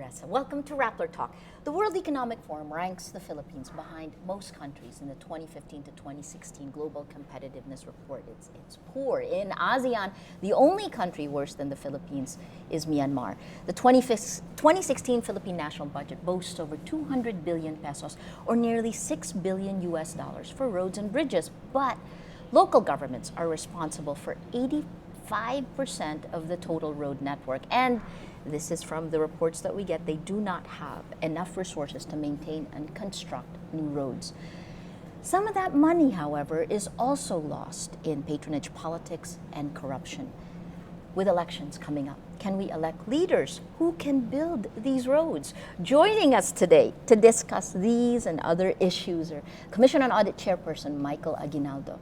Teresa. Welcome to Rappler Talk. The World Economic Forum ranks the Philippines behind most countries in the 2015 to 2016 Global Competitiveness Report. It's poor. In ASEAN, the only country worse than the Philippines is Myanmar. The 2016 Philippine national budget boasts over 200 billion pesos, or nearly $6 billion for roads and bridges. But local governments are responsible for 85% of the total road network. And this is from the reports that we get. They do not have enough resources to maintain and construct new roads. Some of that money, however, is also lost in patronage politics and corruption. With elections coming up, can we elect leaders who can build these roads? Joining us today to discuss these and other issues are Commission on Audit Chairperson Michael Aguinaldo,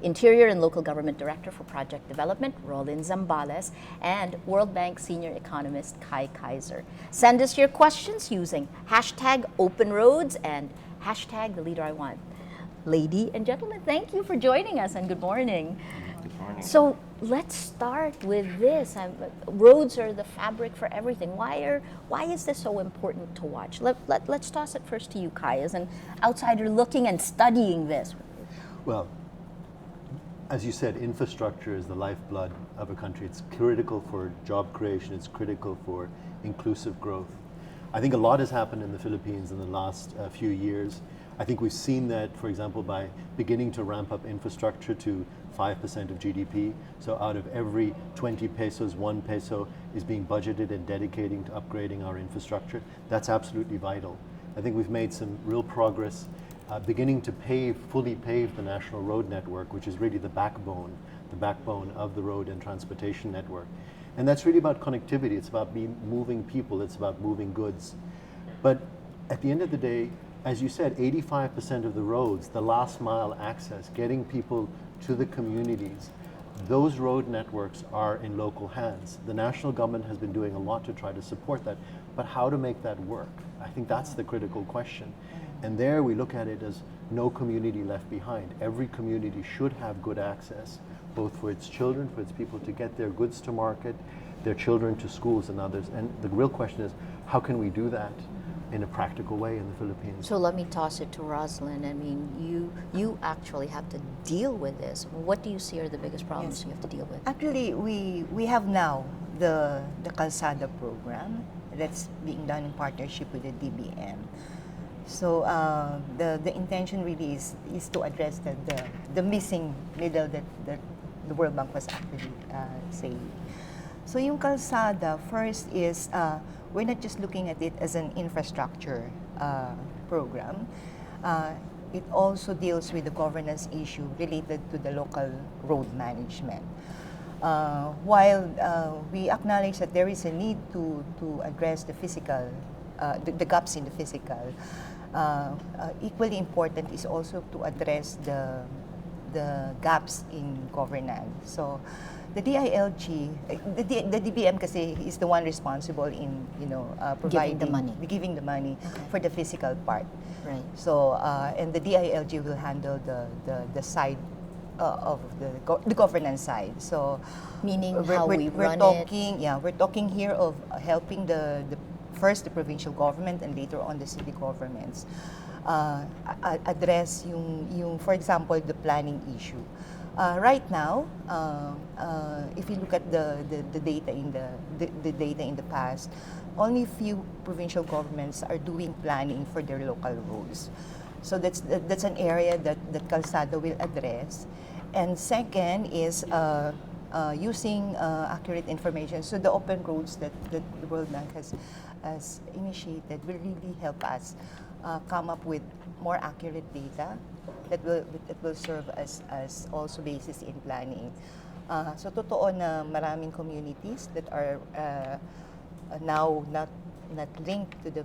Interior and Local Government Director for Project Development, Roland Zambales, and World Bank Senior Economist Kai Kaiser. Send us your questions using hashtag OpenRoads and hashtag the leader I want. Lady and gentlemen, thank you for joining us and good morning. Good morning. So let's start with this. Roads are the fabric for everything. Why is this so important to watch? Let's toss it first to you, Kai, as an outsider looking and studying this. Well, as you said, infrastructure is the lifeblood of a country. It's critical for job creation. It's critical for inclusive growth. I think a lot has happened in the Philippines in the last few years. I think we've seen that, for example, by beginning to ramp up infrastructure to 5% of GDP. So out of every 20 pesos, 1 peso is being budgeted and dedicating to upgrading our infrastructure. That's absolutely vital. I think we've made some real progress beginning to fully pave the national road network, which is really the backbone of the road and transportation network. And that's really about connectivity. It's about moving people. It's about moving goods. But at the end of the day, as you said, 85% of the roads, the last mile access, getting people to the communities, those road networks are in local hands. The national government has been doing a lot to try to support that, but how to make that work? I think that's the critical question. And there we look at it as no community left behind. Every community should have good access, both for its children, for its people to get their goods to market, their children to schools and others. And the real question is, how can we do that in a practical way in the Philippines? So let me toss it to Rosalind. I mean, you actually have to deal with this. What do you see are the biggest problems you have to deal with? Actually, we have now the Calzada program that's being done in partnership with the DBM. So the intention really is to address the missing middle that the World Bank was actually saying. So yung Calzada, first is we're not just looking at it as an infrastructure program. It also deals with the governance issue related to the local road management. While we acknowledge that there is a need to address the physical, the gaps in the physical, equally important is also to address the gaps in governance. So the DILG, the DBM kasi is the one responsible in providing giving the money for the physical part. Right. So and the DILG will handle the side of the governance side. So meaning how we run talking, it. We're talking here of helping first the provincial government and later on the city governments address yung for example the planning issue. Right now, if you look at the data in the data in the past, only few provincial governments are doing planning for their local roads. So that's an area that Calzada will address. And second is using accurate information. So the OpenRoads that the World Bank has initiated will really help us come up with more accurate data that will serve as also basis in planning. So totoo na maraming communities that are now not linked to the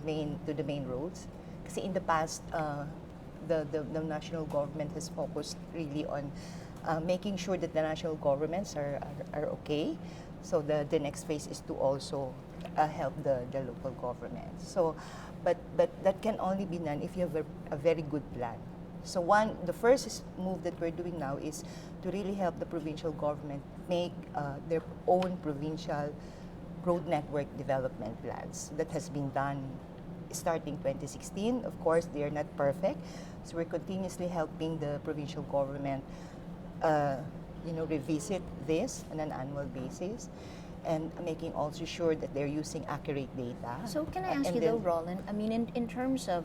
main roads. Kasi in the past, the national government has focused really on making sure that the national governments are okay. So the next phase is to also help the local government. So, but that can only be done if you have a very good plan. So the first move that we're doing now is to really help the provincial government make their own provincial road network development plans that has been done starting 2016. Of course, they are not perfect, so we're continuously helping the provincial government, revisit this on an annual basis, and making also sure that they're using accurate data. So can I ask And you then- though, Roland, I mean, in terms of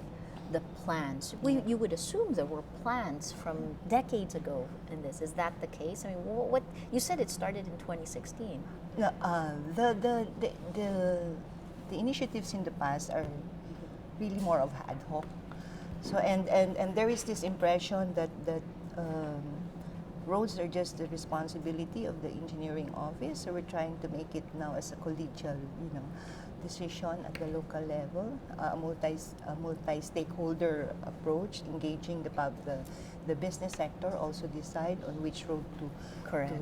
the plans, you would assume there were plans from decades ago in this. Is that the case? I mean, what you said it started in 2016. No, the initiatives in the past are really more of ad hoc. So and there is this impression that roads are just the responsibility of the engineering office. So we're trying to make it now as a collegial, decision at the local level, a multi-stakeholder approach, engaging the business sector also decide on which road to. Correct.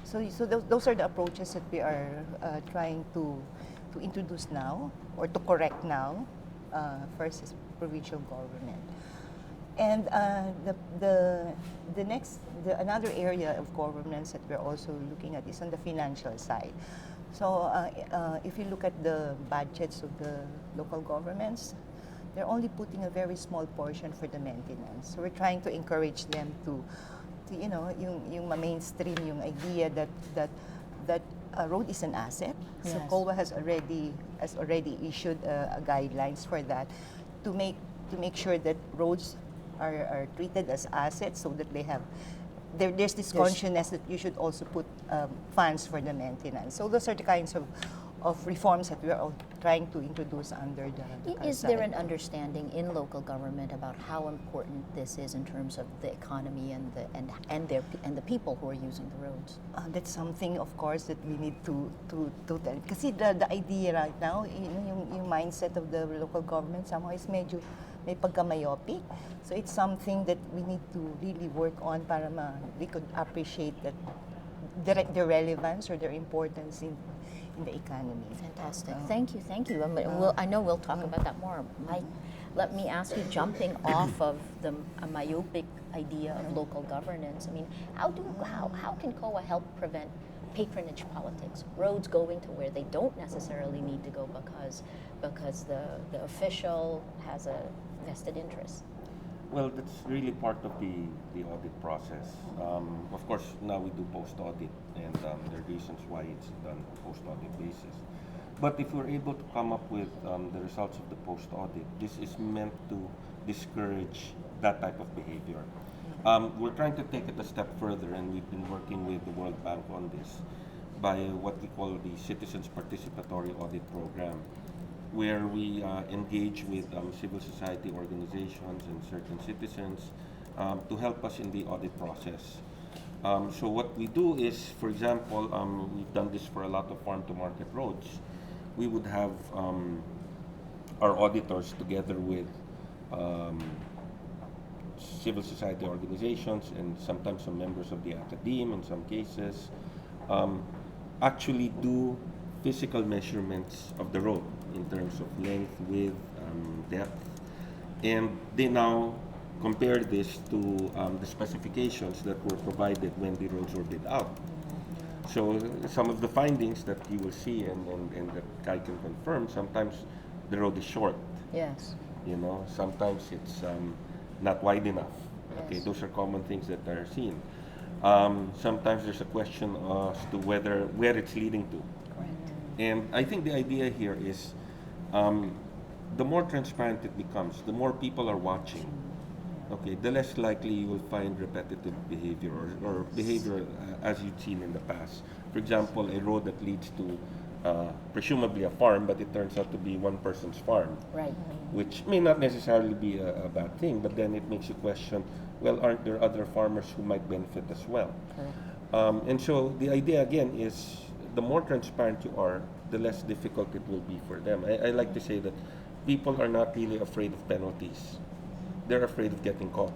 So those are the approaches that we are trying to introduce now or to correct now. First is provincial government. And another area of governance that we're also looking at is on the financial side. So if you look at the budgets of the local governments, they're only putting a very small portion for the maintenance. So we're trying to encourage them to yung mainstream yung idea that a road is an asset. So Yes. COA has already issued guidelines for that to make sure that roads are treated as assets, so that they have there's this consciousness that you should also put funds for the maintenance. So those are the kinds of reforms that we are all trying to introduce under the Is there side. an understanding in local government about how important this is in terms of the economy and the people who are using the roads? That's something, of course, that we need to tell. Kasi the idea right now, yung mindset of the local government somehow is medyo may pagka-myopic. So it's something that we need to really work on para we could appreciate that their relevance or their importance in the economy. Fantastic. Thank you. I know we'll talk about that more. Mike, let me ask you, jumping off of a myopic idea of local governance, I mean, how can COA help prevent patronage politics? Roads going to where they don't necessarily need to go because the official has a vested interest. Well, that's really part of the audit process. Of course, now we do post-audit, and there are reasons why it's done post-audit basis. But if we're able to come up with the results of the post-audit, this is meant to discourage that type of behavior. We're trying to take it a step further, and we've been working with the World Bank on this by what we call the Citizens Participatory Audit Program, where we engage with civil society organizations and certain citizens to help us in the audit process. So what we do is, for example, we've done this for a lot of farm-to-market roads. We would have our auditors together with civil society organizations and sometimes some members of the academe in some cases actually do physical measurements of the road in terms of length, width, depth, and they now compare this to the specifications that were provided when the roads were bid out. So some of the findings that you will see and that I can confirm, sometimes the road is short. Yes. Sometimes it's not wide enough. Okay, Yes. those are common things that are seen. Sometimes there's a question as to where it's leading to. Correct. And I think the idea here is the more transparent it becomes, the more people are watching, okay, the less likely you will find repetitive behavior or behavior as you've seen in the past. For example, a road that leads to presumably a farm, but it turns out to be one person's farm, Right. which may not necessarily be a bad thing, but then it makes you question, well, aren't there other farmers who might benefit as well? Correct. And so the idea again is the more transparent you are, the less difficult it will be for them. I like to say that people are not really afraid of penalties. They're afraid of getting caught.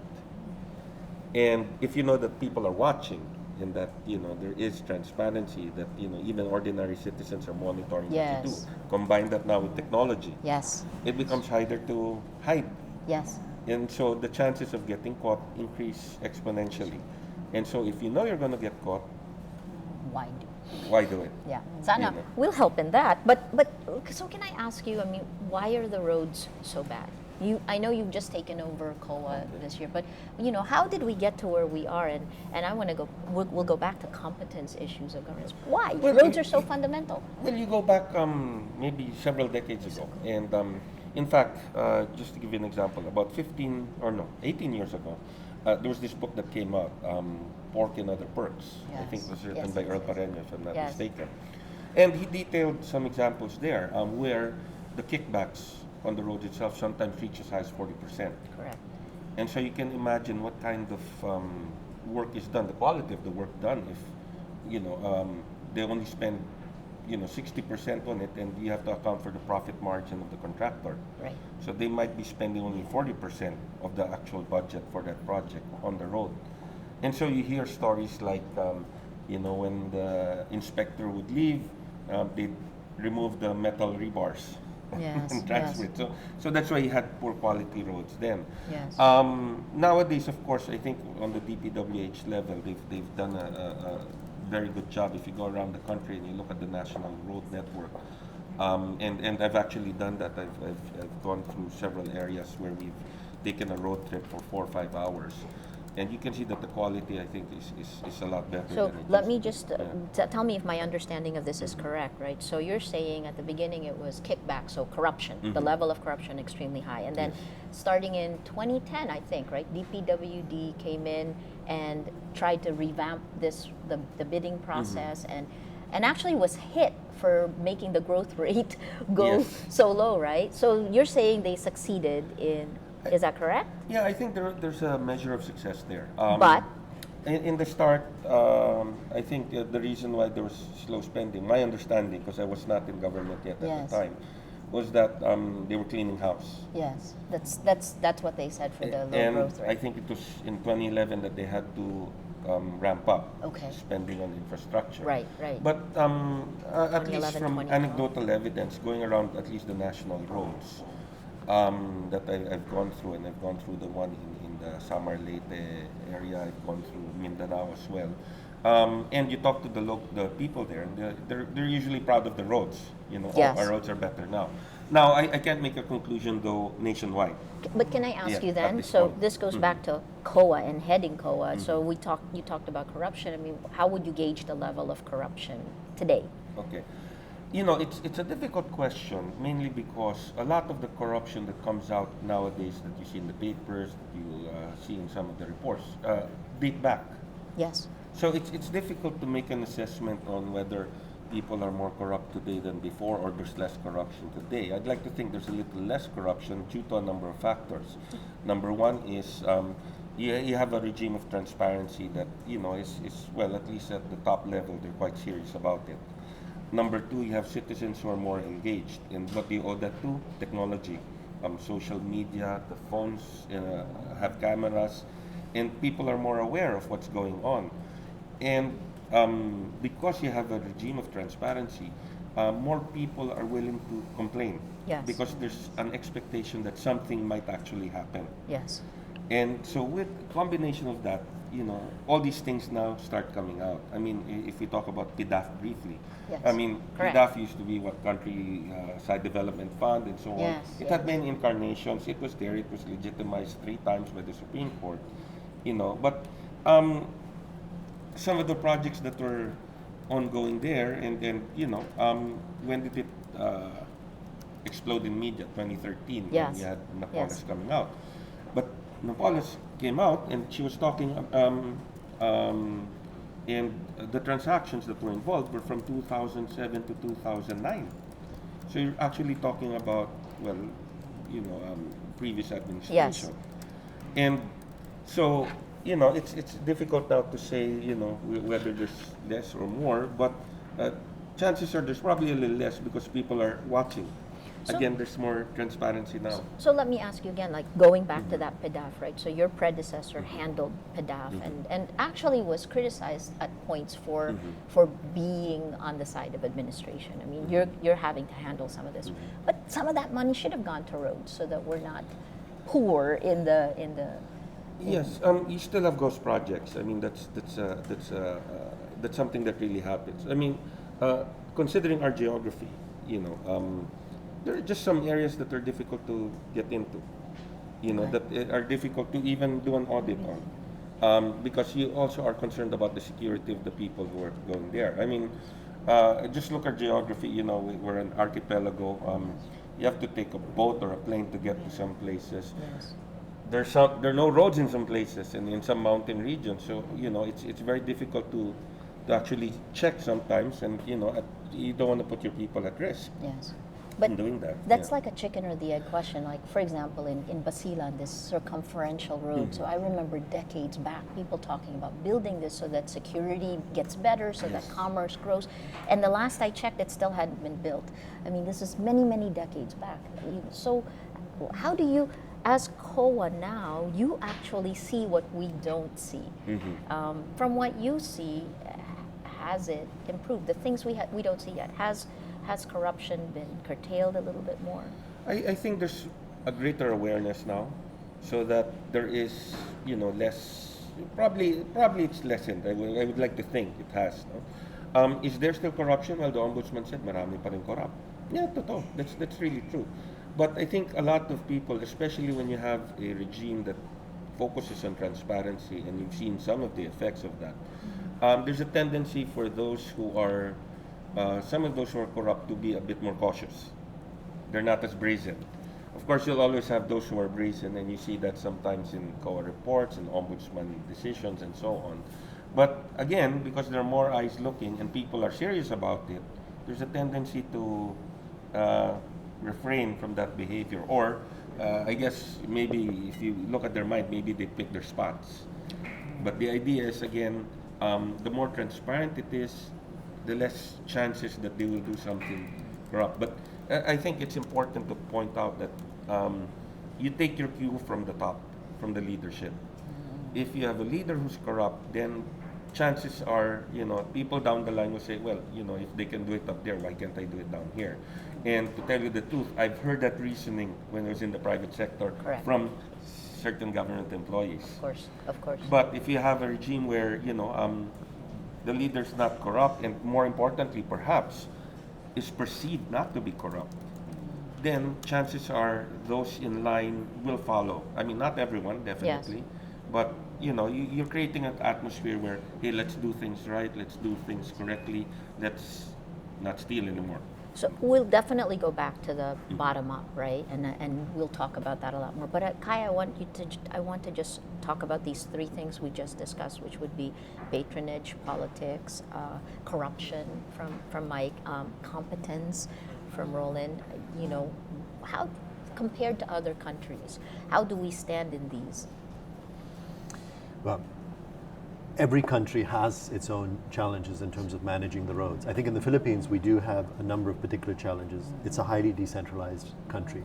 And if you know that people are watching and that there is transparency, that even ordinary citizens are monitoring what you do, Yes. combine that now with technology, Yes. it becomes harder to hide. Yes. And so the chances of getting caught increase exponentially. And so if you know you're going to get caught, Why do? why do it? Yeah, sana know. we'll help in that. But so can I ask you? I mean, why are the roads so bad? I know you've just taken over COA this year, but how did we get to where we are? And I want to go. We'll go back to competence issues of governance. Why Well, roads are so fundamental? Well, you go back maybe several decades ago, and in fact, just to give you an example, about 18 years ago, there was this book that came out, Pork and Other Perks. I think it was written by Earl Pareño, if I'm not mistaken. And he detailed some examples there where the kickbacks on the roads itself sometimes reach as high as 40%. Correct. And so you can imagine what kind of work is done, the quality of the work done, if they only spend 60% on it, and you have to account for the profit margin of the contractor. Right. So they might be spending only 40% of the actual budget for that project on the road. And so you hear stories like, when the inspector would leave, they'd remove the metal rebars Yes, and transfer it. So that's why you had poor quality roads then. Yes. Nowadays, of course, I think on the DPWH level, they've done a very good job. If you go around the country and you look at the national road network, and I've actually done that. I've gone through several areas where we've taken a road trip for 4 or 5 hours, and you can see that the quality, I think, is a lot better. So than it let used me to be. just tell me if my understanding of this is correct, right? So you're saying at the beginning it was kickback, so corruption, the level of corruption extremely high, and then starting in 2010, I think, right? DPWD came in and tried to revamp the bidding process, and actually was hit for making the growth rate go so low, right? So you're saying they succeeded in. Is that correct? Yeah, I think there's a measure of success there. But in the start, I think the reason why there was slow spending, my understanding, because I was not in government yet at the time, was that they were cleaning house. yes, that's what they said for the low And growth rate. I think it was in 2011 that they had to ramp up spending on infrastructure. Right. But at least 2011, from 2012. anecdotal evidence, going around at least the national roads that I've gone through, and I've gone through the one in the Samar Leyte area, I've gone through Mindanao as well. And you talk to the people there, and they're usually proud of the roads. Yes. Our roads are better now. Now, I can't make a conclusion, though, nationwide. But can I ask you at then? this So point. this goes back to COA and heading COA. So you talked about corruption. I mean, how would you gauge the level of corruption today? Okay. It's a difficult question, mainly because a lot of the corruption that comes out nowadays that you see in the papers, that you see in some of the reports, date back. Yes. So it's difficult to make an assessment on whether people are more corrupt today than before, or there's less corruption today. I'd like to think there's a little less corruption due to a number of factors. Number one is you have a regime of transparency that is well, at least at the top level, they're quite serious about it. Number two, you have citizens who are more engaged. And what do you owe that to? Technology. Social media, the phones have cameras, and people are more aware of what's going on. And because you have a regime of transparency, more people are willing to complain. Yes. Because there's an expectation that something might actually happen. Yes. And so with combination of that, all these things now start coming out. I mean, if we talk about PDAF briefly, Yes. I mean, Correct. PDAF used to be country side development fund and so on. Yes, It had many incarnations. It was there. It was legitimized 3 times by the Supreme Court. But some of the projects that were ongoing there, and when did it explode in media? 2013. Yes. When we had Napoles Yes. coming out. But Napoles came out and she was talking, and the transactions that were involved were from 2007 to 2009. So you're actually talking about, previous administration. Yes. And so, it's difficult now to say, whether there's less or more, but chances are there's probably a little less because people are watching. So- Again, there's more transparency now. So let me ask you again, like going back to that PDAF, right? So your predecessor handled PDAF and actually was criticized at points for being on the side of administration. I mean, you're having to handle some of this, but some of that money should have gone to roads so that we're not poor in the. Yes, you still have ghost projects. I mean, that's that's something that really happens. I mean, considering our geography, there are just some areas that are difficult to get into, that are difficult to even do an audit on, because you also are concerned about the security of the people who are going there. I mean, just look at geography. We're an archipelago. You have to take a boat or a plane to get to some places. Yes. There are no roads in some places and in some mountain regions. So it's very difficult to actually check sometimes, and you don't want to put your people at risk. Yes. But in doing that. that's like a chicken or the egg question. Like, for example, in Basilan, this circumferential road. So I remember decades back, people talking about building this so that security gets better, so that commerce grows. And the last I checked, it still hadn't been built. I mean, this is many, many decades back. So how do you, as COA now, you actually see what we don't see? From what you see, has it improved? The things we don't see yet, has corruption been curtailed a little bit more? I think there's a greater awareness now, so that there is, less. Probably it's lessened. I would like to think it has. No? Is there still corruption? Well, the ombudsman said, marami pa rin corrupt. Yeah, totoo. That's really true. But I think a lot of people, especially when you have a regime that focuses on transparency, and you've seen some of the effects of that, there's a tendency for those who are some of those who are corrupt to be a bit more cautious. They're not as brazen. Of course, you'll always have those who are brazen, and you see that sometimes in COA reports and ombudsman decisions and so on. But again, because there are more eyes looking and people are serious about it, there's a tendency to refrain from that behavior. Or I guess maybe if you look at their mind, maybe they pick their spots. But the idea is, again, the more transparent it is, the less chances that they will do something corrupt. But I think it's important to point out that you take your cue from the top, from the leadership. If you have a leader who's corrupt, then chances are, people down the line will say, well, if they can do it up there, why can't I do it down here? And to tell you the truth, I've heard that reasoning when I was in the private sector. Correct. From certain government employees. Of course. But if you have a regime where, the leader's not corrupt, and more importantly, perhaps, is perceived not to be corrupt, then chances are those in line will follow. I mean, not everyone, definitely, but you're creating an atmosphere where, hey, let's do things right, let's do things correctly, let's not steal anymore. So we'll definitely go back to the bottom up, right? And we'll talk about that a lot more. But Kai, I want to just talk about these three things we just discussed, which would be patronage, politics, corruption from Mike, competence from Roland. How compared to other countries, how do we stand in these? Well, every country has its own challenges in terms of managing the roads. I think in the Philippines we do have a number of particular challenges. It's a highly decentralized country.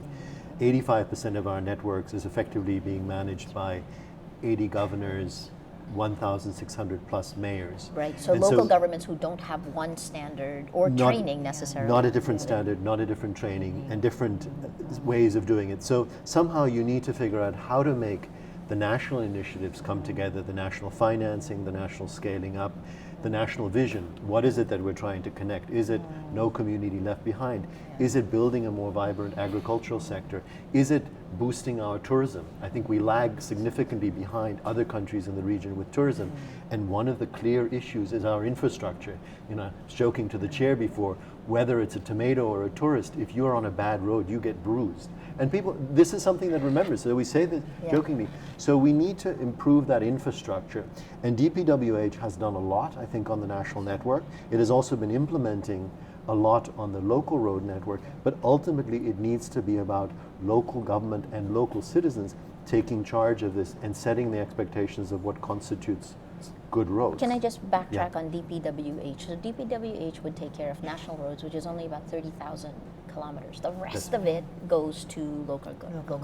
85% of our networks is effectively being managed by 80 governors, 1,600 plus mayors. Right, so local governments who don't have one standard or training necessarily. Not a different standard, not a different training, and different ways of doing it. So somehow you need to figure out how to make the national initiatives come together, the national financing, the national scaling up, the national vision. What is it that we're trying to connect? Is it no community left behind? Is it building a more vibrant agricultural sector? Is it boosting our tourism? I think we lag significantly behind other countries in the region with tourism. And one of the clear issues is our infrastructure. I was joking to the chair before, whether it's a tomato or a tourist, if you're on a bad road, you get bruised. And people, this is something that remembers, so we say this jokingly. So we need to improve that infrastructure. And DPWH has done a lot, I think, on the national network. It has also been implementing a lot on the local road network, but ultimately it needs to be about local government and local citizens taking charge of this and setting the expectations of what constitutes good roads. Can I just backtrack on DPWH? So DPWH would take care of national roads, which is only about 30,000 kilometers. The rest of it goes to local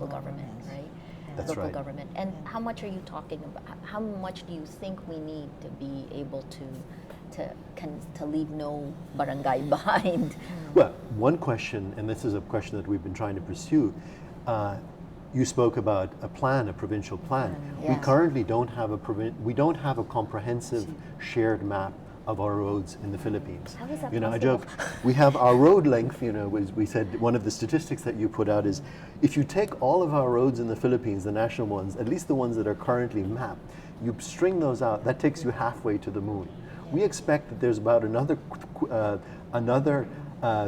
government, right? That's local right. government. And how much are you talking about? How much do you think we need to be able to leave no barangay behind? Well, one question, and this is a question that we've been trying to pursue, you spoke about a plan, a provincial plan. Yes. We currently don't have we don't have a comprehensive shared map of our roads in the Philippines. How is that You know, I possible? joke, we have our road length, you know, we said one of the statistics that you put out is if you take all of our roads in the Philippines, the national ones, at least the ones that are currently mapped, you string those out, that takes you halfway to the moon. We expect that there's about another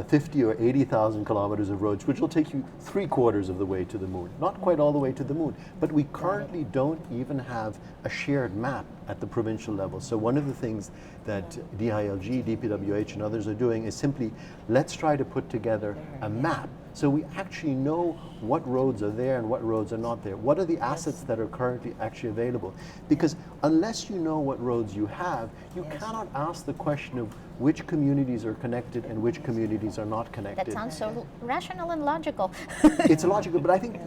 50 or 80,000 kilometers of roads, which will take you 3/4 of the way to the moon. Not quite all the way to the moon, but we currently don't even have a shared map at the provincial level. So one of the things that DILG, DPWH, and others are doing is simply, let's try to put together a map so we actually know what roads are there and what roads are not there. What are the assets that are currently actually available? Because unless you know what roads you have, you cannot ask the question of which communities are connected and which communities are not connected. That sounds so rational and logical. It's illogical, but I think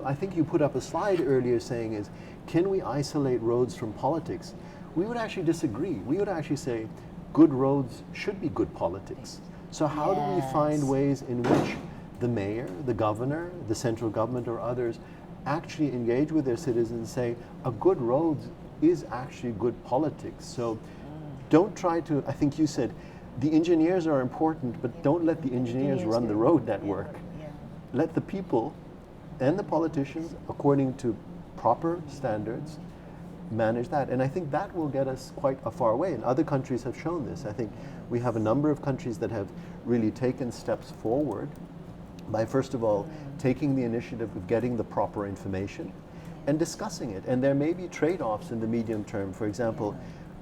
I think you put up a slide earlier saying is, can we isolate roads from politics? We would actually disagree. We would actually say, good roads should be good politics. So how do we find ways in which the mayor, the governor, the central government, or others actually engage with their citizens and say, a good road is actually good politics. So don't try to, I think you said, the engineers are important, but don't let the engineers run the road network. Let the people and the politicians, according to proper standards, manage that. And I think that will get us quite a far way. And other countries have shown this. I think we have a number of countries that have really taken steps forward by, first of all, taking the initiative of getting the proper information and discussing it. And there may be trade-offs in the medium term. For example,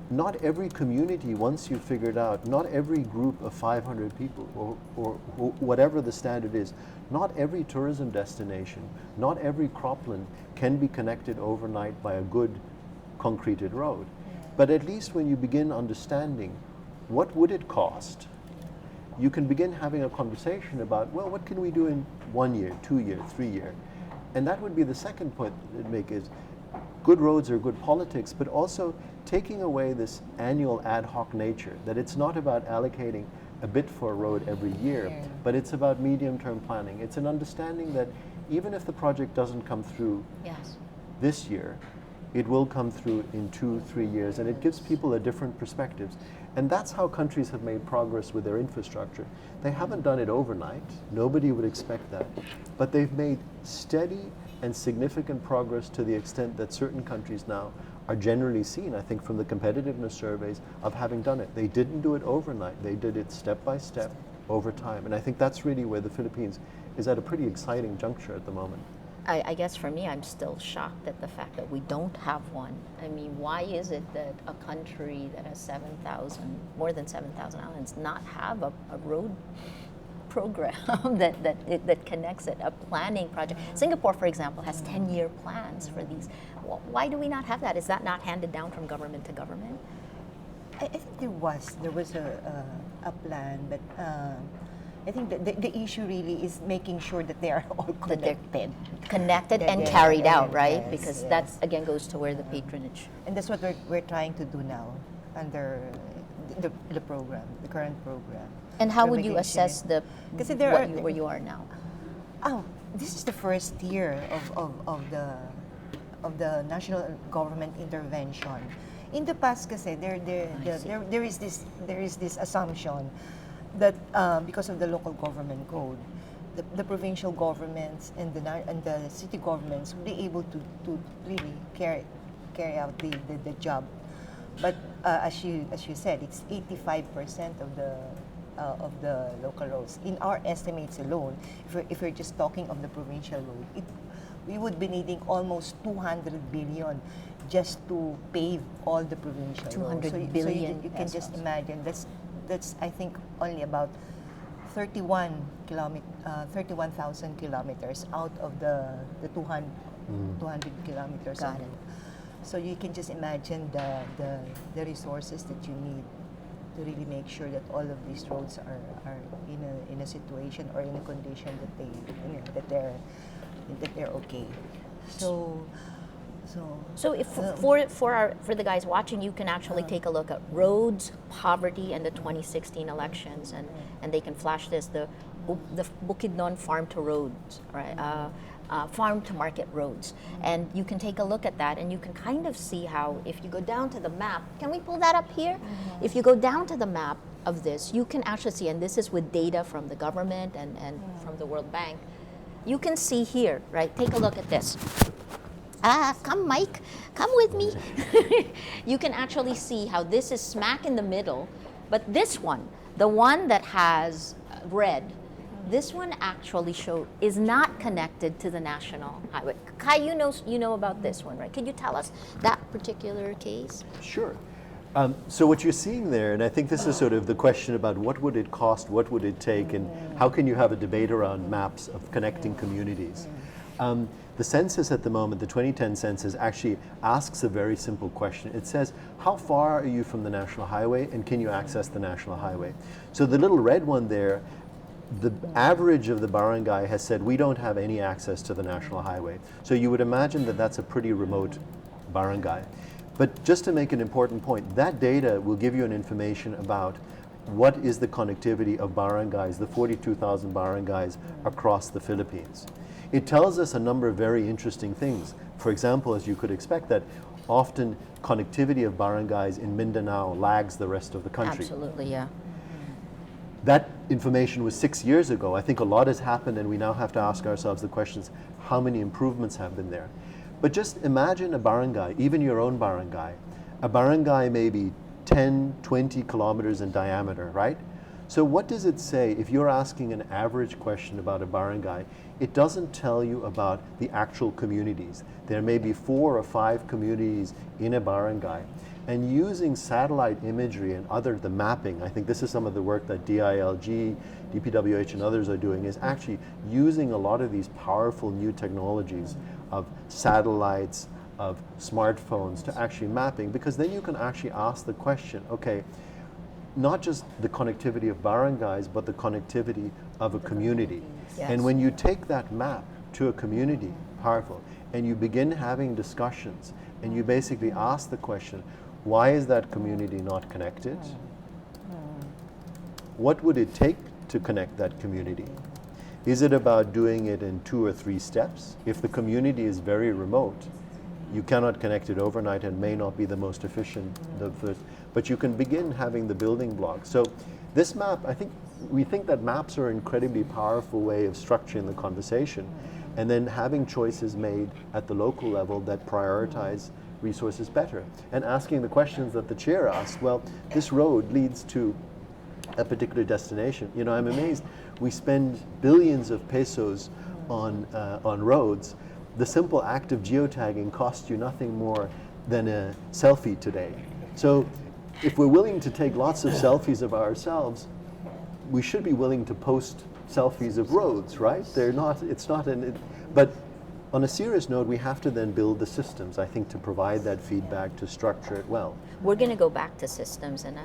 not every community, once you've figured out, not every group of 500 people or whatever the standard is, not every tourism destination, not every cropland can be connected overnight by a good concreted road. But at least when you begin understanding what would it cost, you can begin having a conversation about, well, what can we do in 1 year, 2 year, 3 year? And that would be the second point I'd make is, good roads are good politics, but also taking away this annual ad hoc nature, that it's not about allocating a bit for a road every year, but it's about medium-term planning. It's an understanding that even if the project doesn't come through this year, it will come through in 2-3 years, and it gives people a different perspectives. And that's how countries have made progress with their infrastructure. They haven't done it overnight. Nobody would expect that. But they've made steady and significant progress to the extent that certain countries now are generally seen, I think, from the competitiveness surveys of having done it. They didn't do it overnight. They did it step by step over time. And I think that's really where the Philippines is at a pretty exciting juncture at the moment. I guess for me, I'm still shocked at the fact that we don't have one. I mean, why is it that a country that has more than 7,000 islands, not have a road program that connects it, a planning project? Singapore, for example, has 10-year plans for these. Why do we not have that? Is that not handed down from government to government? I think there was a plan, but I think the issue really is making sure that they are all connected and carried out, right? Because that again goes to where the patronage. And that's what we're trying to do now under the program, the current program. And how would you assess where you are now? Oh, this is the first year of the national government intervention. In the past, kasi there is this assumption that because of the local government code, the provincial governments and the city governments will be able to really carry out the job. But as you said, it's 85% of the local roads. In our estimates alone, if we're just talking of the provincial road, we would be needing almost 200 billion just to pave all the provincial roads. 200 billion you can just imagine, that's I think only about 31,000 kilometers out of the 200 kilometers. Got it. So you can just imagine the resources that you need to really make sure that all of these roads are in a situation or in a condition that they're okay. So if for the guys watching, you can actually take a look at roads, poverty, and the 2016 elections, and they can flash this, the Bukidnon Farm to Roads, right? farm to market roads. And you can take a look at that and you can kind of see how, if you go down to the map, can we pull that up here? If you go down to the map of this, you can actually see, and this is with data from the government and from the World Bank, you can see here, right? Take a look at this. Come Mike, come with me. You can actually see how this is smack in the middle, but this one, the one that has red, this one actually is not connected to the national highway. Kai, you know about this one, right? Could you tell us that particular case? Sure. So what you're seeing there, and I think this is sort of the question about what would it cost, what would it take, and how can you have a debate around maps of connecting communities. The census at the moment, the 2010 census, actually asks a very simple question. It says, how far are you from the national highway, and can you access the national highway? So the little red one there, the average of the barangay has said, we don't have any access to the national highway. So you would imagine that that's a pretty remote barangay. But just to make an important point, that data will give you an information about what is the connectivity of barangays, the 42,000 barangays across the Philippines. It tells us a number of very interesting things. For example, as you could expect, that often connectivity of barangays in Mindanao lags the rest of the country. Absolutely, yeah. That information was 6 years ago. I think a lot has happened, and we now have to ask ourselves the questions, how many improvements have been there? But just imagine a barangay, even your own barangay. A barangay may be 10, 20 kilometers in diameter, right? So what does it say if you're asking an average question about a barangay? It doesn't tell you about the actual communities. There may be 4 or 5 communities in a barangay. And using satellite imagery and the mapping, I think this is some of the work that DILG, DPWH and others are doing, is actually using a lot of these powerful new technologies of satellites, of smartphones to actually mapping, because then you can actually ask the question, okay, not just the connectivity of barangays, but the connectivity of a community. Yes. And when you take that map to a community, powerful, and you begin having discussions, and you basically ask the question, why is that community not connected? What would it take to connect that community? Is it about doing it in 2 or 3 steps? If the community is very remote, you cannot connect it overnight and may not be the most efficient, but you can begin having the building blocks. So this map, we think that maps are an incredibly powerful way of structuring the conversation, and then having choices made at the local level that prioritize resources better. And asking the questions that the chair asked, well, this road leads to a particular destination. You know, I'm amazed. We spend billions of pesos on roads. The simple act of geotagging costs you nothing more than a selfie today. So if we're willing to take lots of selfies of ourselves, we should be willing to post selfies of roads, right? But on a serious note, we have to then build the systems, I think, to provide that feedback, to structure it well. We're going to go back to systems, and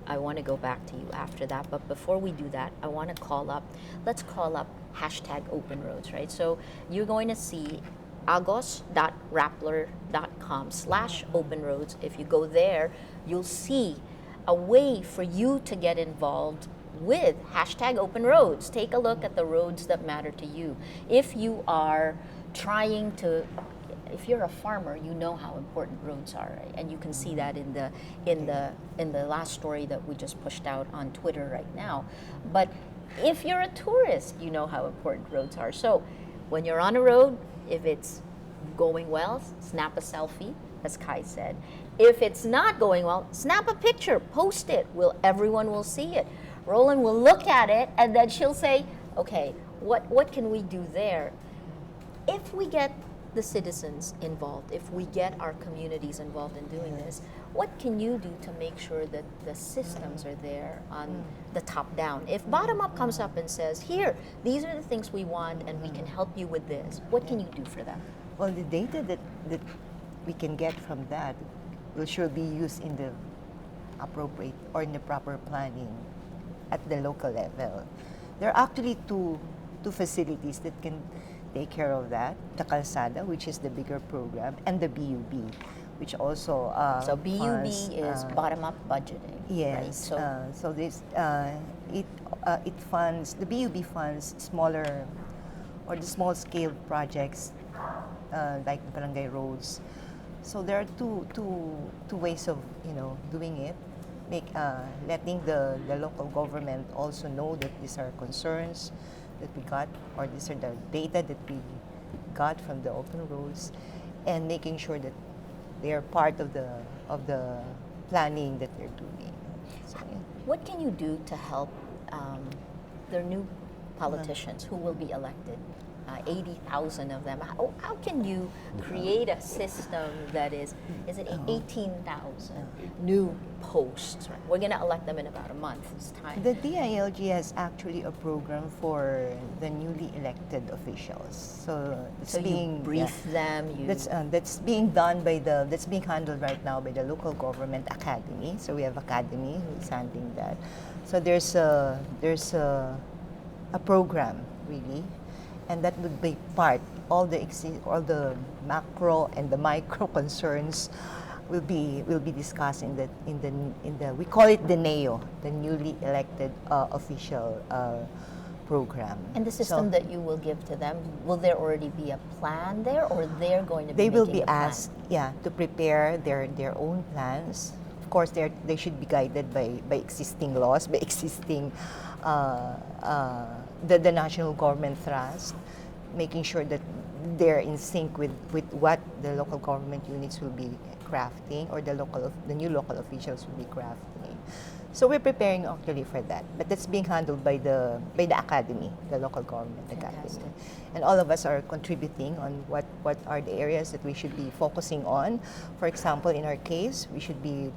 I want to go back to you after that. But before we do that, I want to let's call up #OpenRoads, right? So you're going to see agos.rappler.com/OpenRoads. If you go there, you'll see a way for you to get involved with #OpenRoads. Take a look at the roads that matter to you. If you are if you're a farmer, you know how important roads are, right? And you can see that in the last story that we just pushed out on Twitter right now. But if you're a tourist, you know how important roads are. So when you're on a road, if it's going well, snap a selfie, as Kai said. If it's not going well, snap a picture, post it. Everyone will see it. Roland will look at it, and then she'll say, okay, what can we do there? If we get the citizens involved, if we get our communities involved in doing this, what can you do to make sure that the systems are there on the top down? If bottom up comes up and says, here, these are the things we want and we can help you with this, what can you do for them? Well, the data that we can get from that will sure be used in the appropriate or in the proper planning at the local level. There are actually two facilities that can take care of that. The Calzada, which is the bigger program, and the BUB, which also so BUB funds, is bottom-up budgeting. Yes. Right? So this it funds, the BUB funds smaller or the small scale projects like barangay roads. So there are two ways of doing it. Letting the local government also know that these are concerns that we got, or these are the data that we got from the OpenRoads, and making sure that they are part of the planning that they're doing. So, yeah. What can you do to help their new politicians who will be elected? 80,000 of them. How can you create a system that is it 18,000 new posts? Right? We're going to elect them in about a month's time. The DILG has actually a program for the newly elected officials. So it's So being you brief them. You that's being done that's being handled right now by the local government academy. So we have academy who's handling that. So there's a program really, and that would be all the macro and the micro concerns will be discussed in the we call it the NEO, the newly elected official program. and the system that you will give to them, will there already be a plan there, or they're going to be They will making be the plan? asked, to prepare their own plans. Of course, they should be guided by existing laws, by existing the national government thrust, making sure that they're in sync with what the local government units will be crafting, or the new local officials will be crafting. So we're preparing actually for that, but that's being handled by the academy, the local government Fantastic. academy, and all of us are contributing on what are the areas that we should be focusing on. For example, in our case, we should be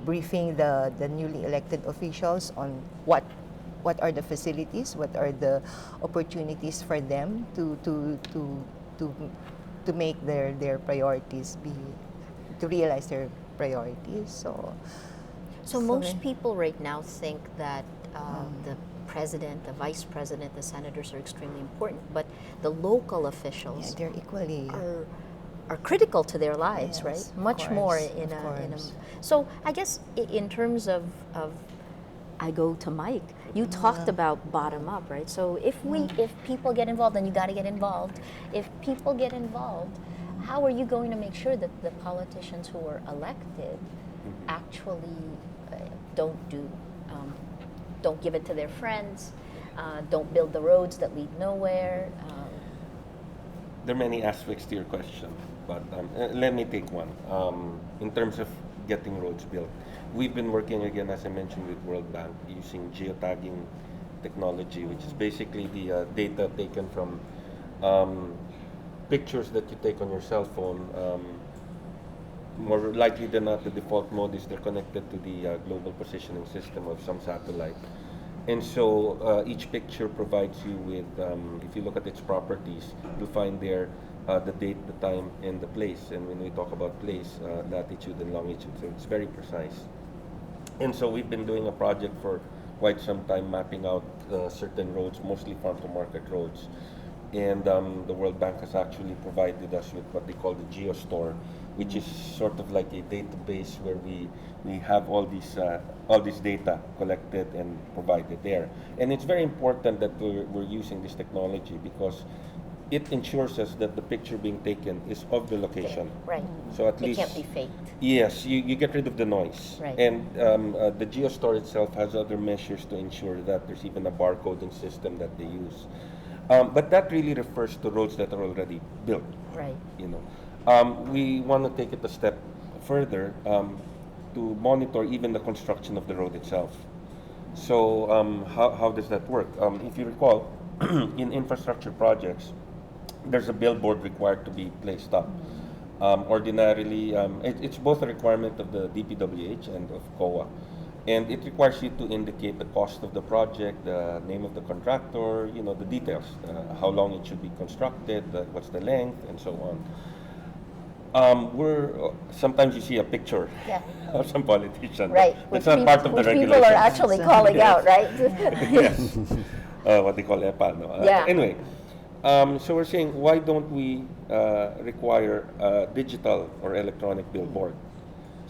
briefing the newly elected officials on what are the facilities, what are the opportunities for them to make their priorities to realize their priorities. So most people right now think that the president, the vice president, the senators are extremely important, but the local officials they're equally are critical to their lives, Yes, right? of Much more course, in of a. course. So I guess in terms of I go to Mike. You talked about bottom up, right? So if people get involved, then you got to get involved. If people get involved, how are you going to make sure that the politicians who are elected actually don't give it to their friends, don't build the roads that lead nowhere? There are many aspects to your question, but let me take one. In terms of getting roads built, we've been working again, as I mentioned, with World Bank using geotagging technology, which is basically the data taken from pictures that you take on your cell phone. More likely than not, the default mode is they're connected to the global positioning system of some satellite. And so each picture provides you with, if you look at its properties, you'll find there the date, the time, and the place. And when we talk about place, latitude and longitude, so it's very precise. And so we've been doing a project for quite some time, mapping out certain roads, mostly farm-to-market roads. And the World Bank has actually provided us with what they call the GeoStore, which is sort of like a database where we have all this data collected and provided there. And it's very important that we're using this technology because it ensures us that the picture being taken is of the location. Right. So at It least can't be faked. Yes, you get rid of the noise. Right. And the GeoStore itself has other measures to ensure that there's even a barcoding system that they use. But that really refers to roads that are already built. Right. We want to take it a step further to monitor even the construction of the road itself. So how does that work? If you recall, in infrastructure projects, there's a billboard required to be placed up. Ordinarily, it's both a requirement of the DPWH and of COA. And it requires you to indicate the cost of the project, the name of the contractor, the details, how long it should be constructed, what's the length, and so on. Sometimes you see a picture of some politician. Right. That's not part of the which regulation. people are actually calling Yes. out, right? Yes. What they call EPA. No? Yeah. Anyway, so we're saying, why don't we require a digital or electronic billboard?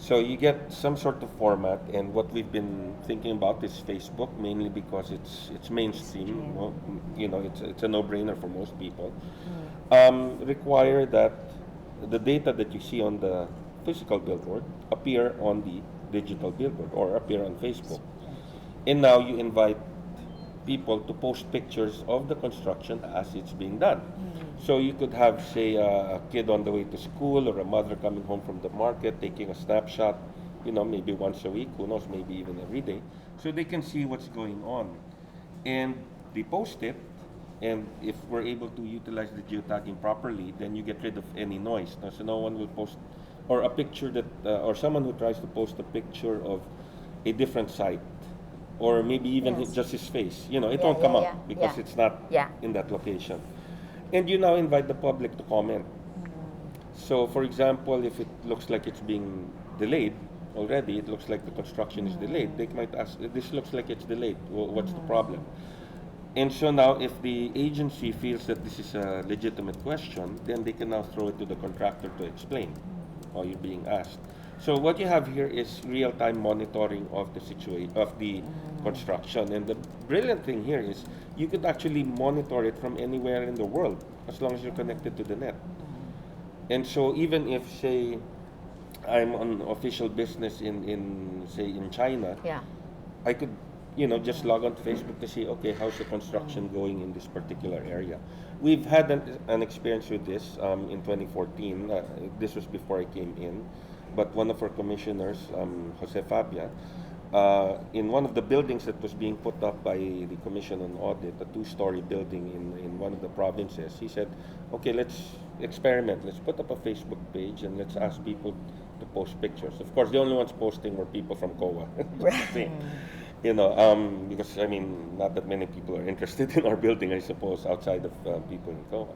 So you get some sort of format, and what we've been thinking about is Facebook, mainly because it's mainstream. Well, it's a no-brainer for most people. Require that the data that you see on the physical billboard appear on the digital billboard or appear on Facebook. And now you invite people to post pictures of the construction as it's being done. So you could have, say, a kid on the way to school or a mother coming home from the market taking a snapshot, maybe once a week, who knows, maybe even every day, so they can see what's going on. And they post it, and if we're able to utilize the geotagging properly, then you get rid of any noise. So no one will post, or a picture that, or someone who tries to post a picture of a different site, or maybe even just his face. It won't come up because it's not in that location. And you now invite the public to comment. So, for example, if it looks like it's being delayed already, it looks like the construction is delayed, they might ask, this looks like it's delayed, what's the problem? And so now, if the agency feels that this is a legitimate question, then they can now throw it to the contractor to explain while you're being asked. So what you have here is real-time monitoring of the situation, of the construction. And the brilliant thing here is you could actually monitor it from anywhere in the world as long as you're connected to the net. And so even if, say, I'm on official business in China, I could, just log on to Facebook to see, okay, how's the construction going in this particular area. We've had an experience with this in 2014. This was before I came in. But one of our commissioners, Jose Fabia, in one of the buildings that was being put up by the Commission on Audit, a 2-story building in one of the provinces, he said, okay, let's experiment. Let's put up a Facebook page and let's ask people to post pictures. Of course, the only ones posting were people from COA. Because, not that many people are interested in our building, I suppose, outside of people in COA.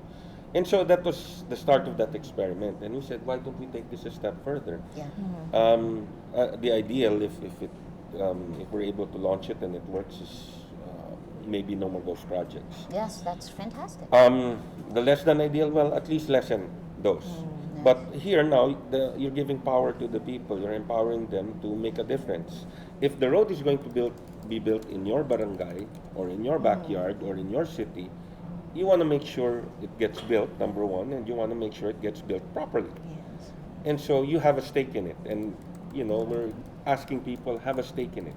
And so that was the start of that experiment. And we said, why don't we take this a step further? The ideal, if we're able to launch it and it works, is maybe no more ghost projects. Yes, that's fantastic. The less than ideal, well, at least lessen those. But here now, you're giving power to the people. You're empowering them to make a difference. If the road is going to be built in your barangay or in your backyard or in your city, you want to make sure it gets built, number one, and you want to make sure it gets built properly. Yes. And so you have a stake in it. And, we're asking people, have a stake in it,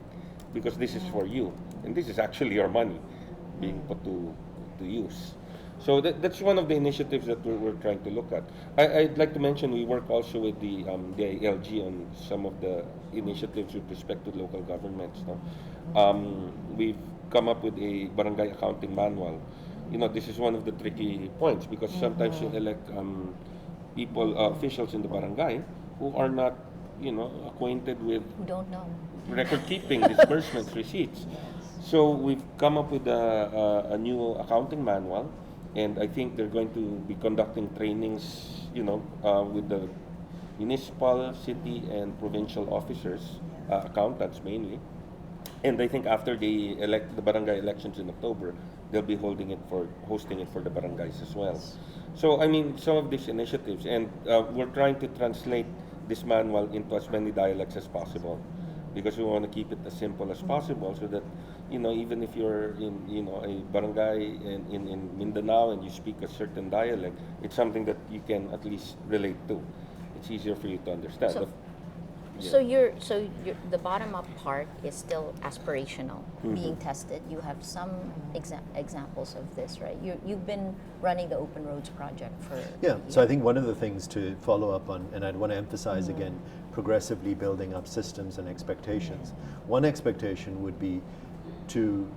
because this is for you. And this is actually your money being put to use. So that's one of the initiatives that we're trying to look at. I'd like to mention we work also with the LG on some of the initiatives with respect to local governments. We've come up with a barangay accounting manual. This is one of the tricky points, because sometimes you elect officials in the barangay who are not, acquainted with Who don't know. record keeping, disbursements, receipts. So we've come up with a new accounting manual, and I think they're going to be conducting trainings, with the municipal, city, and provincial officers, accountants mainly. And I think after they elect the barangay elections in October, they'll be hosting it for the barangays as well. So some of these initiatives, and we're trying to translate this manual into as many dialects as possible, because we want to keep it as simple as possible, so that even if you're in a barangay in Mindanao and you speak a certain dialect, it's something that you can at least relate to. It's easier for you to understand. So the bottom up part is still aspirational, being tested. You have some examples of this, right? You've been running the OpenRoads project for So I think one of the things to follow up on, and I'd want to emphasize again, progressively building up systems and expectations. One expectation would be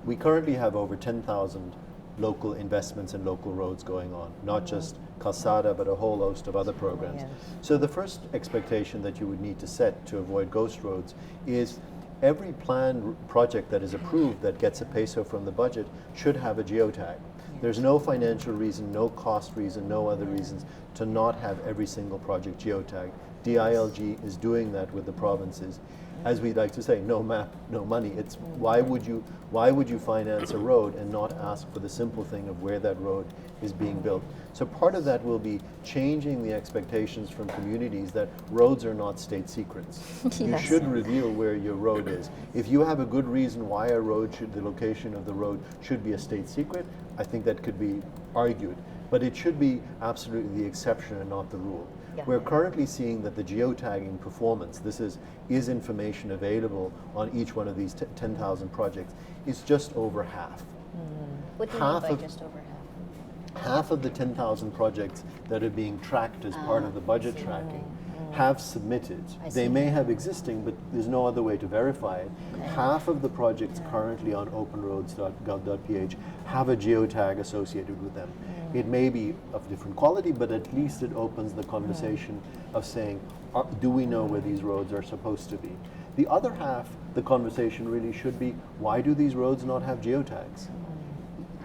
we currently have over 10,000 local investments in local roads going on, not just Calzada, but a whole host of other programs. So the first expectation that you would need to set to avoid ghost roads is every planned project that is approved that gets a peso from the budget should have a geotag. There's no financial reason, no cost reason, no other reasons to not have every single project geotagged, DILG is doing that with the provinces. As we like to say, no map, no money. It's why would you finance a road and not ask for the simple thing of where that road is being built? So part of that will be changing the expectations from communities that roads are not state secrets. You Yes. should reveal where your road is. If you have a good reason why a road should, the location of the road should be a state secret, I think that could be argued. But it should be absolutely the exception and not the rule. Yeah. We're currently seeing that the geotagging performance, this is information available on each one of these 10,000 projects, is just over half. What do you mean Half by of- just over half? Half of the 10,000 projects that are being tracked as part of the budget tracking have submitted. I They see. may have existing, but there's no other way to verify it. Half of the projects currently on openroads.gov.ph have a geotag associated with them. It may be of different quality, but at least it opens the conversation of saying, do we know where these roads are supposed to be? The other half, the conversation really should be, why do these roads not have geotags?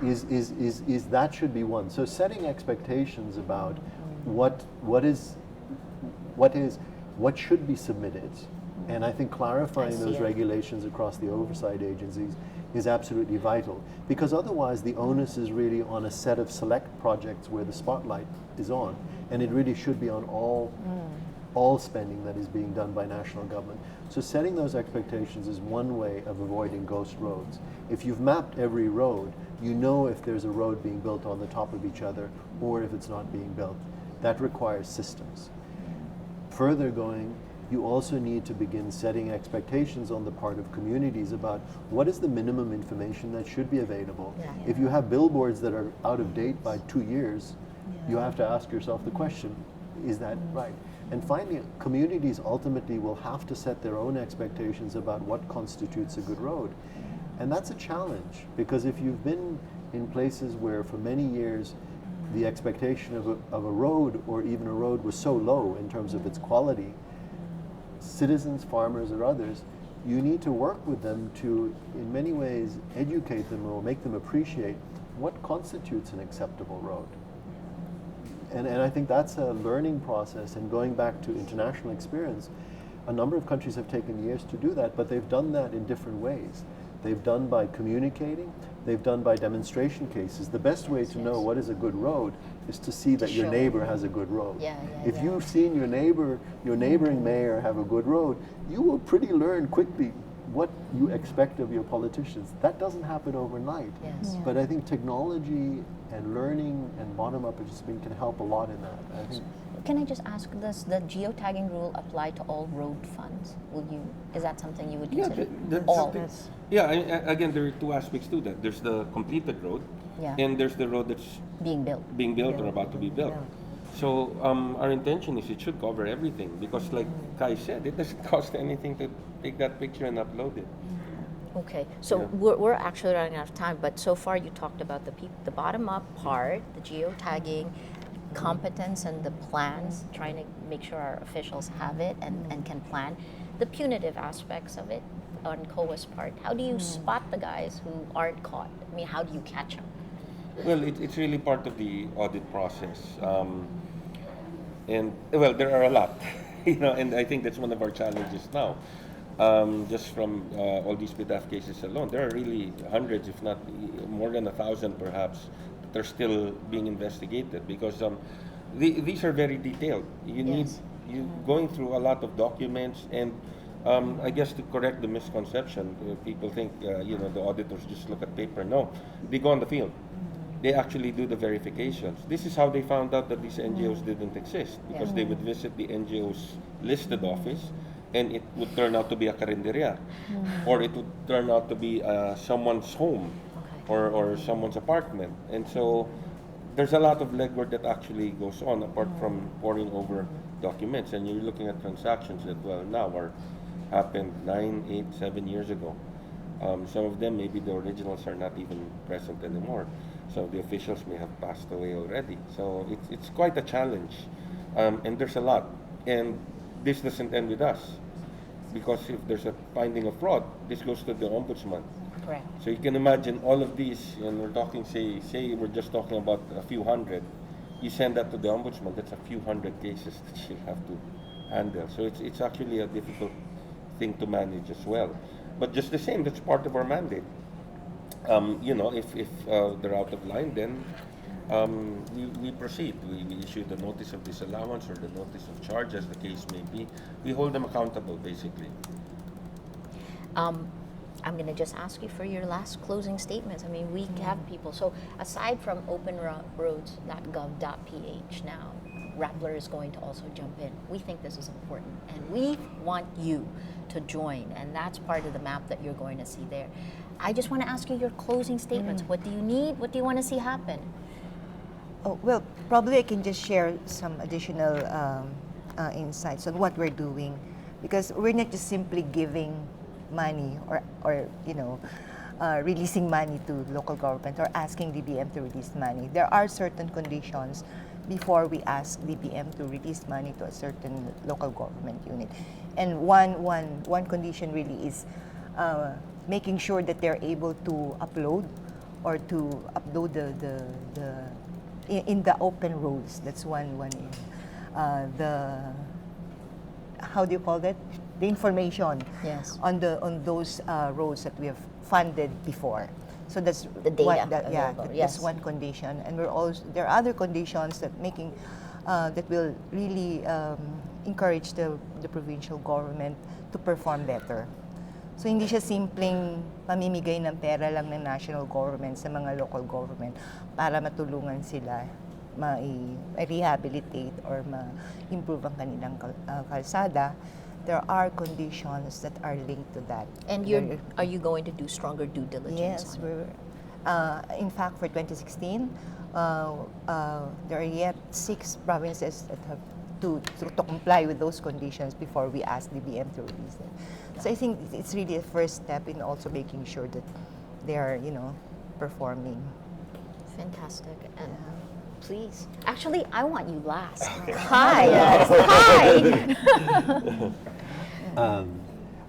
Is that should be one. So setting expectations about what should be submitted, and I think clarifying I see those it. regulations across the oversight agencies is absolutely vital, because otherwise the onus is really on a set of select projects where the spotlight is on, and it really should be on all spending that is being done by national government. So setting those expectations is one way of avoiding ghost roads. If you've mapped every road, you know if there's a road being built on the top of each other or if it's not being built. That requires systems. Further going, you also need to begin setting expectations on the part of communities about what is the minimum information that should be available. Yeah. If you have billboards that are out of date by 2 years, you have to ask yourself the question, is that right? And finally, communities ultimately will have to set their own expectations about what constitutes a good road. And that's a challenge, because if you've been in places where for many years the expectation of a road or even a road was so low in terms of its quality, citizens, farmers, or others, you need to work with them to, in many ways, educate them or make them appreciate what constitutes an acceptable road. And I think that's a learning process, and going back to international experience, a number of countries have taken years to do that, but they've done that in different ways. They've done by communicating, they've done by demonstration cases. The best way to know what is a good road is to see that your show neighbor has a good road. If Yeah. you've seen your neighboring mayor have a good road, you will pretty learn quickly what you expect of your politicians. That doesn't happen overnight. Yes. Yeah. But I think technology and learning and bottom-up adjustment can help a lot in that. I think Can I just ask, does the geotagging rule apply to all road funds? Is that something you would Yeah, consider? that's all. something. Yeah, again, there are two aspects to that. There's the completed road, Yeah. and there's the road that's Being built. being built or about to be built. So our intention is it should cover everything, because like Kai said, it doesn't cost anything to take that picture and upload it. Okay, so Yeah. we're actually running out of time, but so far you talked about the bottom-up part, the geotagging, competence and the plans, trying to make sure our officials have it and can plan. The punitive aspects of it on COA's part, how do you spot the guys who aren't caught? I mean, how do you catch them? Well, it's really part of the audit process, and well, there are a lot, and I think that's one of our challenges now. Just from all these BDAF cases alone, there are really hundreds, if not more than 1,000 perhaps, that are still being investigated, because these are very detailed. You need going through a lot of documents, and I guess to correct the misconception, people think the auditors just look at paper. No, they go on the field. They actually do the verifications. This is how they found out that these NGOs didn't exist, because they would visit the NGO's listed office, and it would turn out to be a karinderya, or it would turn out to be someone's home, or someone's apartment. And so there's a lot of legwork that actually goes on, apart from poring over documents. And you're looking at transactions that, well, now happened 9, 8, 7 years ago. Some of them, maybe the originals are not even present anymore. So the officials may have passed away already. So it's quite a challenge. And there's a lot. And this doesn't end with us, because if there's a finding of fraud, this goes to the ombudsman. Correct. So you can imagine all of these, and we're talking, say we're just talking about a few hundred. You send that to the ombudsman, that's a few hundred cases that she'll have to handle. So it's actually a difficult thing to manage as well. But just the same, that's part of our mandate. If they're out of line, then we proceed. We issue the notice of disallowance or the notice of charge, as the case may be. We hold them accountable, basically. I'm going to just ask you for your last closing statements. I mean, we have people. So aside from openroads.gov.ph now, Rappler is going to also jump in. We think this is important, and we want you to join, and that's part of the map that you're going to see there. I just want to ask you your closing statements. What do you need? What do you want to see happen? Oh, well, probably I can just share some additional insights on what we're doing, because we're not just simply giving money or releasing money to local government or asking DBM to release money. There are certain conditions before we ask DBM to release money to a certain local government unit. And one condition really is making sure that they're able to upload the in the OpenRoads. That's one the how do you call that? The information Yes. on those roads that we have funded before. So that's The data available, yes. that's one condition, and there are other conditions that that will really encourage the provincial government to perform better. So hindi siya simpleng pamimigay ng pera lang ng national government sa mga local government para matulungan sila ma-rehabilitate or ma-improve ang kanilang kalsada. There are conditions that are linked to that. And are you going to do stronger due diligence? Yes, we're. In fact, for 2016, there are yet 6 provinces that have to comply with those conditions before we ask DBM to release them. So I think it's really a first step in also making sure that they are, performing. Fantastic. And please, actually, I want you last. Okay. Hi. Hi.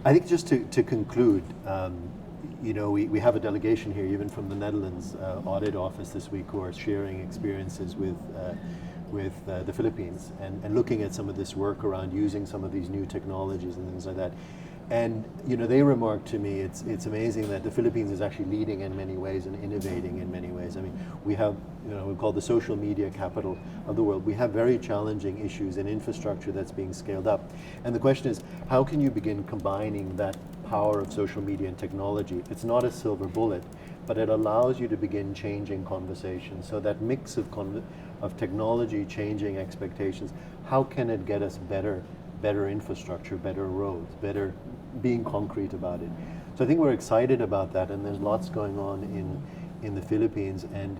I think just to conclude, we have a delegation here, even from the Netherlands audit office this week, who are sharing experiences with the Philippines and looking at some of this work around using some of these new technologies and things like that. And they remarked to me, it's amazing that the Philippines is actually leading in many ways and innovating in many ways. I mean, we have, we call the social media capital of the world. We have very challenging issues in infrastructure that's being scaled up. And the question is, how can you begin combining that power of social media and technology? It's not a silver bullet, but it allows you to begin changing conversations. So that mix of technology changing expectations, how can it get us better infrastructure, better roads, better being concrete about it? So I think we're excited about that, and there's lots going on in the Philippines. And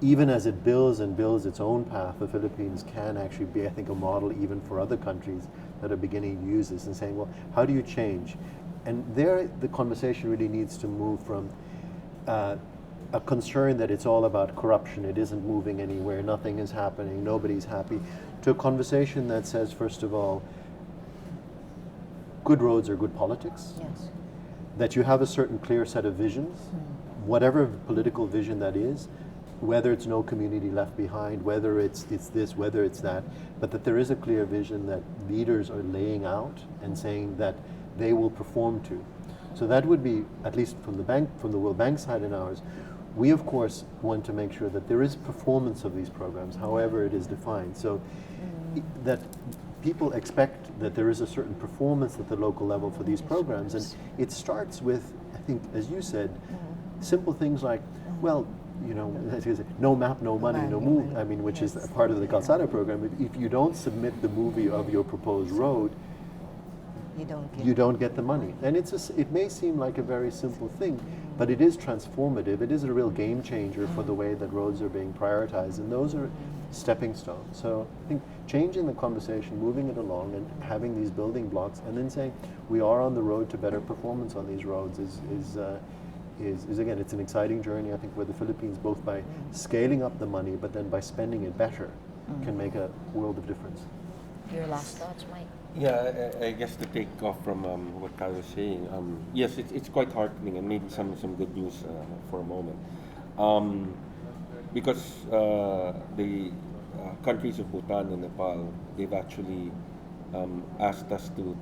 even as it builds its own path, the Philippines can actually be, I think, a model even for other countries that are beginning to use this and saying, well, how do you change? And there, the conversation really needs to move from a concern that it's all about corruption, it isn't moving anywhere, nothing is happening, nobody's happy, to a conversation that says, first of all, good roads are good politics. Yes. That you have a certain clear set of visions, whatever political vision that is, whether it's no community left behind, whether it's this, whether it's that, but that there is a clear vision that leaders are laying out and saying that they will perform to. So that would be, at least from the World Bank side and ours, we of course want to make sure that there is performance of these programs, however it is defined. So that people expect that there is a certain performance at the local level for these programs. And it starts with, I think, as you said, simple things like, well, no map, no money, no move. I mean, which is a part of the Calzada program. If you don't submit the movie of your proposed road, you don't get the money. And it may seem like a very simple thing, but it is transformative. It is a real game changer for the way that roads are being prioritized, and those are stepping stones. So I think changing the conversation, moving it along, and having these building blocks, and then saying we are on the road to better performance on these roads is again, it's an exciting journey. I think where the Philippines, both by scaling up the money, but then by spending it better, can make a world of difference. Your last thoughts, Mike? Yeah, I guess to take off from what Kyle was saying, yes, it's quite heartening, and maybe some good news for a moment. Because the countries of Bhutan and Nepal, they've actually asked us to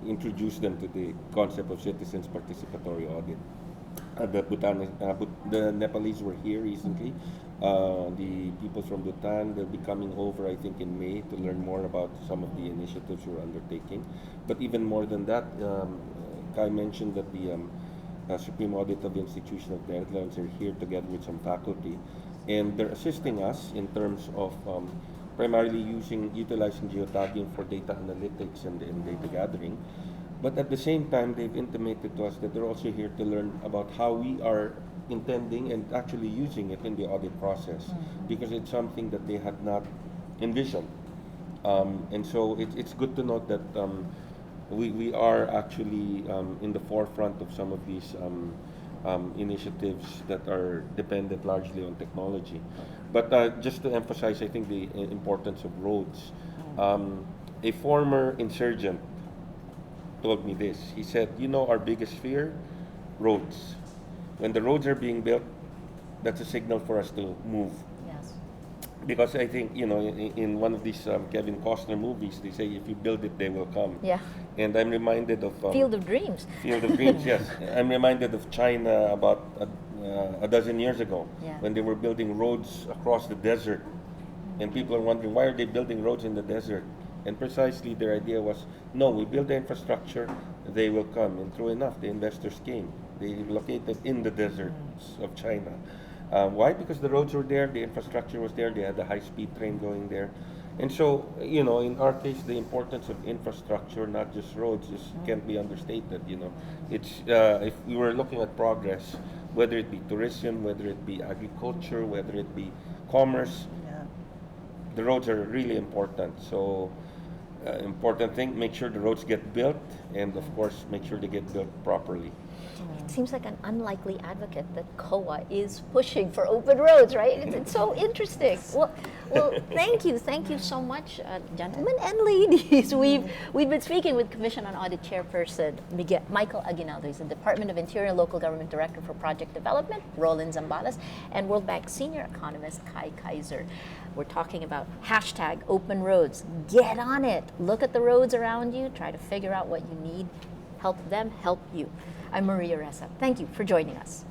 introduce them to the concept of citizens participatory audit. The Nepalese were here recently. The people from Bhutan, they'll be coming over, I think, in May to learn more about some of the initiatives we're undertaking. But even more than that, Kai mentioned that the Supreme Audit of the Institution of Netherlands are here together with some faculty, and they're assisting us in terms of primarily utilizing geotagging for data analytics and data gathering. But at the same time, they've intimated to us that they're also here to learn about how we are intending and actually using it in the audit process, because it's something that they had not envisioned. And so it's good to note that we are actually in the forefront of some of these initiatives that are dependent largely on technology. But just to emphasize, I think, the importance of roads. A former insurgent told me this. He said, our biggest fear? Roads. When the roads are being built, that's a signal for us to move. Yes. Because I think, in one of these Kevin Costner movies, they say, if you build it, they will come. Yeah. And I'm reminded of... Field of Dreams. Field of Dreams, yes. I'm reminded of China about a dozen years ago, Yeah. when they were building roads across the desert. And people are wondering, why are they building roads in the desert? And precisely their idea was, no, we build the infrastructure, they will come. And true enough, the investors came. They located in the deserts of China. Why? Because the roads were there, the infrastructure was there, they had the high-speed train going there. And so, in our case, the importance of infrastructure, not just roads, can't be understated. It's if we were looking at progress, whether it be tourism, whether it be agriculture, whether it be commerce, the roads are really important. So, important thing, make sure the roads get built, and of course, make sure they get built properly. It seems like an unlikely advocate that COA is pushing for open roads, right? It's so interesting. Well, thank you so much, gentlemen and ladies. We've been speaking with Commission on Audit Chairperson Michael Aguinaldo. He's the Department of Interior and Local Government Director for Project Development, Roland Zambales, and World Bank Senior Economist Kai Kaiser. We're talking about hashtag open roads. Get on it. Look at the roads around you. Try to figure out what you need. Help them help you. I'm Maria Ressa. Thank you for joining us.